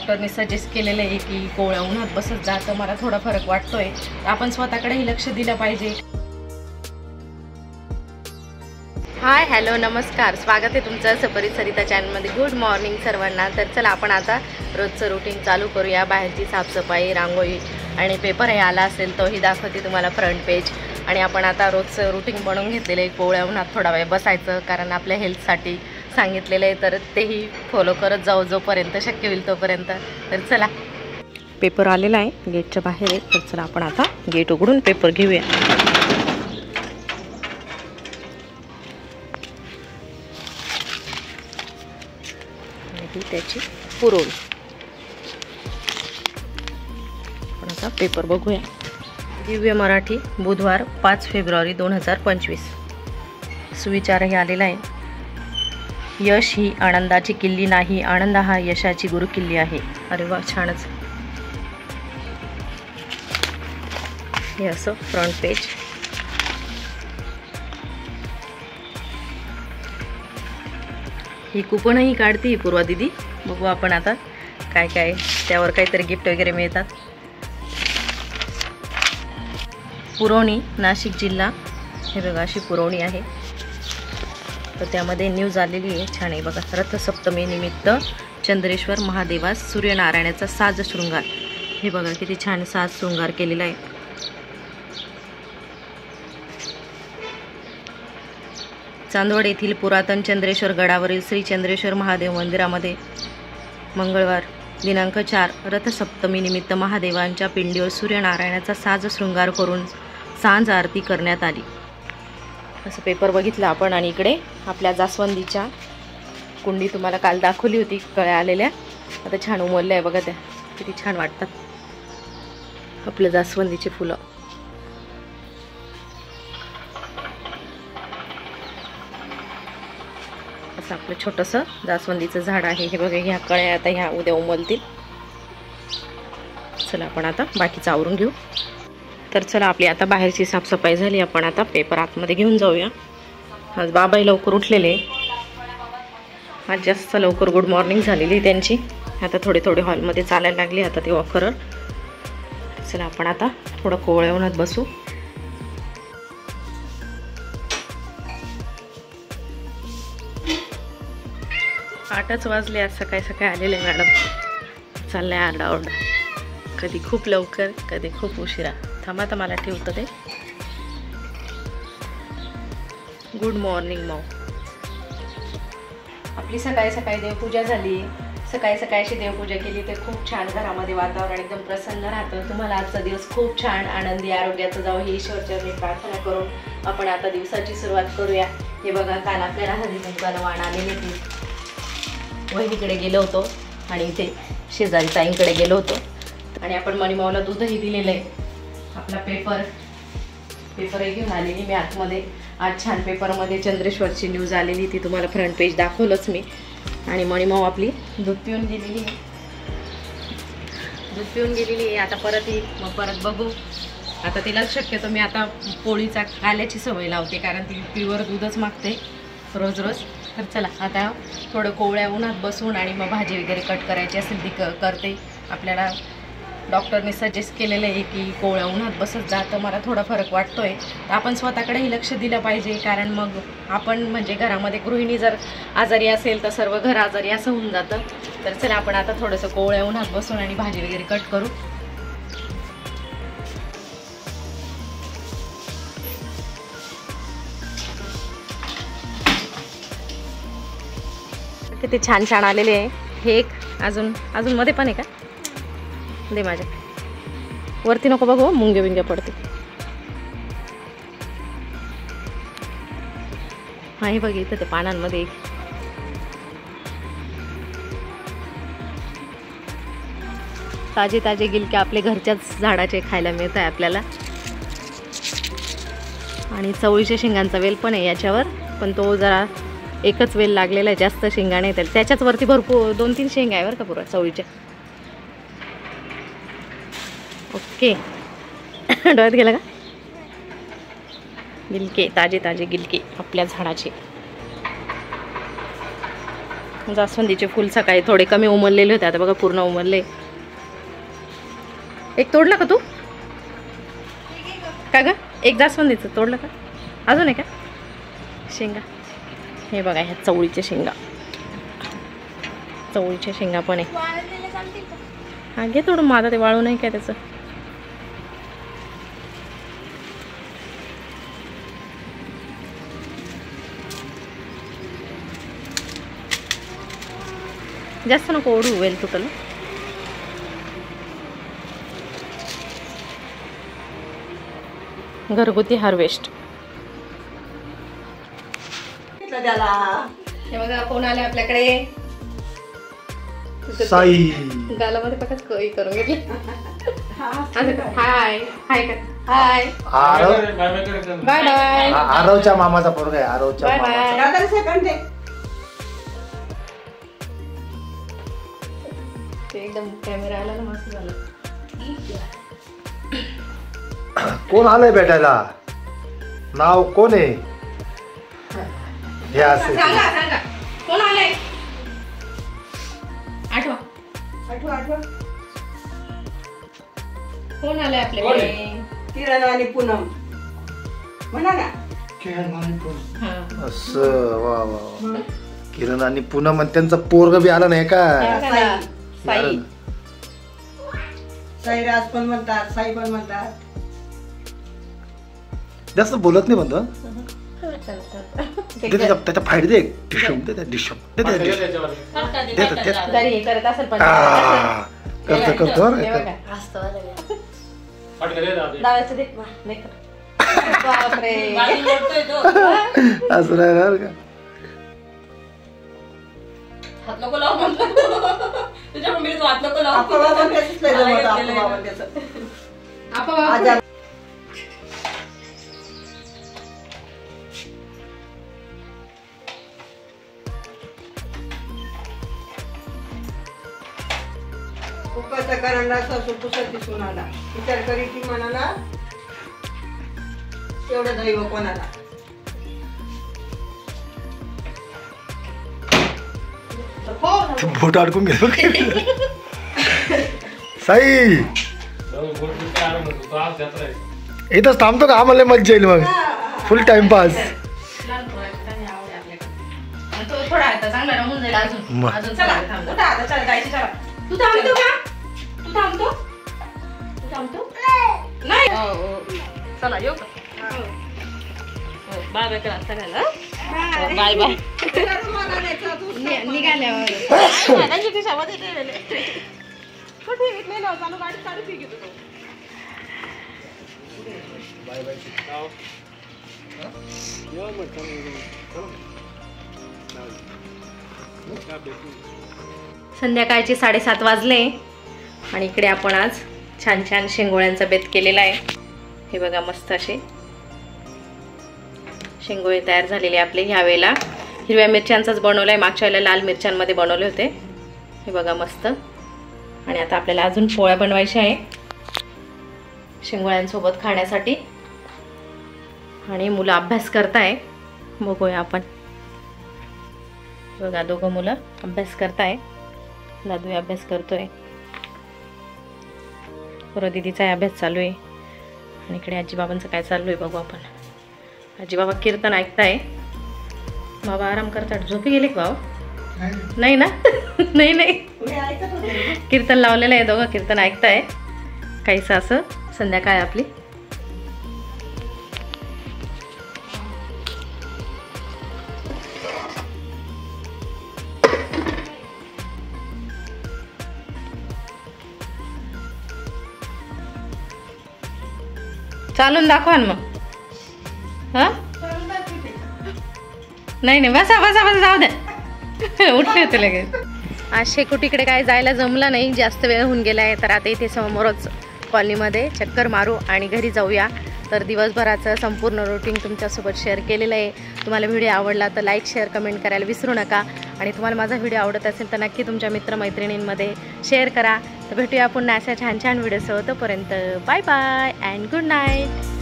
डॉक्टरने सजेस्ट केलेलं आहे की कोवळ्या उन्हात बसत जा, तर मला थोडा फरक वाटतोय. आपण स्वतःकडेही लक्ष दिलं पाहिजे. हाय, हॅलो, नमस्कार. स्वागत आहे तुमचं सपरित सरिता चॅनलमध्ये. गुड मॉर्निंग सर्वांना. तर चला आपण आता रोजचं रुटीन चालू करूया. बाहेरची साफसफाई, रांगोळी आणि पेपर हे आला असेल तोही दाखवते तुम्हाला फ्रंट पेज. आणि आपण आता रोजचं रुटीन बनवून घेतलेलं आहे. कोवळ्या उन्हात थोडा वेळ बसायचं, कारण आपल्या हेल्थसाठी सांगितलेलं आहे, तर तेही फॉलो करत जाऊ जोपर्यंत शक्य होईल तोपर्यंत. तर चला, पेपर आलेला आहे, गेटच्या बाहेर आहे. तर चला आपण आता गेट उघडून पेपर घेऊया. त्याची पुरवणी आपण आता पेपर बघूया. दिव्य मराठी, बुधवार 5 फेब्रुवारी 2025. सुविचार हे आलेला आहे. यश ही आनंदाची किल्ली नाही, आनंद हा यशाची गुरुकिल्ली आहे. अरे वा, छानच. हे असं फ्रंट पेज. ही कुपनही काढते पूर्वा दिदी. बघू आपण आता काय काय त्यावर काहीतरी गिफ्ट वगैरे मिळतात. पुरवणी, नाशिक जिल्हा. हे बघा, अशी पुरवणी आहे. तर त्यामध्ये न्यूज आलेली आहे, छान आहे बघा. रथसप्तमी निमित्त चंद्रेश्वर महादेवास सूर्यनारायणाचा साज शृंगार. हे बघा किती छान साज शृंगार केलेला आहे. चांदवड येथील पुरातन चंद्रेश्वर गडावरील श्री चंद्रेश्वर महादेव मंदिरामध्ये मंगळवार दिनांक 4 रथसप्तमी निमित्त महादेवांच्या पिंडीवर सूर्यनारायणाचा साज शृंगार करून सांज आरती करण्यात आली. असं पेपर बघितलं आपण. आणि इकडे आपल्या जास्वंदीच्या कुंडी तुम्हाला काल दाखवली होती, कळ्या आलेल्या. आता छान उमलल्या आहे बघा, त्या किती छान वाटतात आपल्या जास्वंदीचे फुलं. असं आपलं छोटंसं जास्वंदीचं झाड आहे. हे बघा, ह्या कळ्या आता ह्या उद्या उमलतील. चला आपण आता बाकीचं आवरून घेऊ. तर चला, आपली आता बाहेरची साफसफाई झाली. आपण आता पेपर आतमध्ये घेऊन जाऊया. आज बाबाही लवकर उठलेले. आज जास्त लवकर गुड मॉर्निंग झालेली त्यांची. आता थोडे थोडे हॉलमध्ये चालायला लागले आता ते वॉकरवर. चला आपण आता थोडं कोवळ्या उन्हात बसू. आठच वाजले. आज सकाळी सकाळी आलेले मॅडम. चाललंय आरडाओरडा, कधी खूप लवकर कधी खूप उशिरा. थांबा तर मला ठेवतं ते. Good morning Maugham. आपली सकाळी सकाळी देवपूजा झाली. सकाळी सकाळी अशी देवपूजा केली तर खूप छान घरामध्ये वातावरण एकदम प्रसन्न राहतं. तुम्हाला आजचा दिवस खूप छान आनंदी आरोग्याचा जाऊ ही ईश्वरचरणी प्रार्थना करून आपण आता दिवसाची सुरुवात करूया. हे बघा, काल आपल्याला हळदी कुंकवाला वाण आलेली ती. वहिनीकडे गेलो होतो आणि इथे शेजारी ताईंकडे गेलो होतो. आणि आपण मणिमाऊला दूधही दिलेलं आहे. आपला पेपरही घेऊन आलेली मी आतमध्ये. आज छान पेपरमध्ये चंद्रेश्वरची न्यूज आलेली, ती तुम्हाला फ्रंट पेज दाखवलंच मी. आणि मणिमाऊ आपली दूध पिऊन गेलेली आहे. आता परत येईल, मग परत बघू. आता तिला शक्यतो मी आता पोळीचा काल्याची सवय लावते, कारण ती प्युअर दूधच मागते रोज रोज. तर चला आता थोडं कोवळ्या उन्हात बसून आणि मग भाजी वगैरे कट करायची असेल ती करते. आपल्याला डॉक्टरने सजेस्ट केलेलं आहे की कोवळ्या उन्हात बसत जा, तर मला थोडा फरक वाटतोय. तर आपण स्वतःकडेही लक्ष दिलं पाहिजे, कारण मग आपण म्हणजे घरामध्ये गृहिणी जर आजारी असेल तर सर्व घर आजारी असं होऊन जातं. तर चला आपण आता थोडंसं कोवळ्या उन्हात बसून आणि भाजी वगैरे कट करू. किती छान छान आलेले आहे. हे एक अजून मध्ये पण आहे का? दे माझ्या वरती नको बघू, मुंग्या बिंग्या पडते. हा, हे बघ इथं ते पानांमध्ये एक ताजे ताजे गिलके आपले घरच्याच झाडाचे खायला मिळत आहे आपल्याला. आणि चवळीच्या शेंगांचा वेल पण आहे याच्यावर, पण तो जरा एकच वेल लागलेला आहे, जास्त शेंगा नाही. तर त्याच्याच वरती भरपूर 2-3 शेंगा आहे बरं का पुरा चवळीच्या. ओके, डोळ्यात गेला का? गिलके, ताजे ताजे गिलके आपल्या झाडाचे. जास्वंदीचे फुल सकाळी थोडे कमी उमललेले होते, आता बघा पूर्ण उमलले. एक तोडलं का तू? का ग? एक जास्वंदीचं तोडलं का? अजून आहे का शेंगा? हे बघा ह्या चवळीच्या शेंगा, चवळीच्या शेंगा पण आहे. हा घे तोडून, माझा ते वाळू नाही काय त्याचं. जास्त नको ओढू, वेल तुटल. घरगुती हार्वेस्ट. हे बघा कोण आले आपल्याकडे. साई गालामध्ये पकच कळी करून घेतली. हाय हाय हाय बाय बाय. आरवच्या मामाचा पोरगा आहे, आरवच्या बाय बाय. एकदम कॅमेरा आला ना, मस्त झालं. कोण आलंय भेटायला? नाव कोण आहे? हे असे सांगा सांगा कोण आलंय? आठवा आठवा कोण आलंय आपल्याकडे? किरण आणि पूनम म्हणा ना. असं वा वा. किरण आणि पूनम आणि त्यांचा पोरगा बी आला नाही का? साई. साईराज पण म्हणतात, साई पण म्हणतात. जास्त बोलत नाही म्हणतो. त्याच्या फाईट दे, डिशम दे, डिशम दे, करत असेल पण करतो. असं राहणार का? हात नको लाव म्हणतो तुझ्या मम्मीने तू हात नको लाव. कुकरचा करंडा सासू पुसत दिसून आला. विचार करी की मनाला तेवढं दैव कोणाला. बोट अडकून गेलो. साई इथंच थांबतो का? आम्हाला मजा येईल मग, फुल टाइमपास. थोडा आता चांगला रमून जाईल अजून. अजून चला आता चला जायचं. चला तू थांबतो का? तू थांबतो? तू थांबतो नाही? चला येऊ का? बाय बाय करा सगळ्याला. Bye bye. निघाल्यावर संध्याकाळचे 7:30 वाजले आणि इकडे आपण आज छान छान शेंगोळ्यांचा बेत केलेला आहे. हे बघा मस्त असे शेंगोळे तयार झालेले आपले. ह्यावेळेला हिरव्या मिरच्यांचाच बनवला आहे, मागच्या वेळेला लाल मिरच्यांमध्ये बनवले होते. हे बघा मस्त. आणि आता आपल्याला अजून पोळ्या बनवायच्या आहे शेंगोळ्यांसोबत खाण्यासाठी. आणि मुलं अभ्यास करताय, बघूया आपण. बघा दोघं मुलं अभ्यास करताय. दादू अभ्यास करतोय, बरोबर दीदीचा अभ्यास चालू आहे. आणि इकडे आजीबाबांचं काय चालू आहे बघू आपण. आजीबाबा कीर्तन ऐकताय, बाबा आराम करतात. झोपी गेले का बाबा? नाही ना? नाही नाही, कीर्तन लावलेलं आहे, दोघं कीर्तन ऐकताय. काहीसं असं संध्याकाळ आपली. चालून दाखवा ना मग. हा नाही नाही, बसा बसा बसा, जाऊ द्या. उठले होते लगेच. आज शेकोटीकडे काय जायला जमलं नाही, जास्त वेळ होऊन गेला आहे. तर आता इथे समोरच कॉलनीमध्ये चक्कर मारू आणि घरी जाऊया. तर दिवसभराचं संपूर्ण रुटीन तुमच्यासोबत शेअर केलेलं आहे. तुम्हाला व्हिडिओ आवडला तर लाईक शेअर कमेंट करायला विसरू नका. आणि तुम्हाला माझा व्हिडिओ आवडत असेल तर नक्की तुमच्या मित्रमैत्रिणींमध्ये शेअर करा. तर भेटूया पुन्हा अशा छान छान व्हिडिओसोबत. तोपर्यंत bye bye and good night.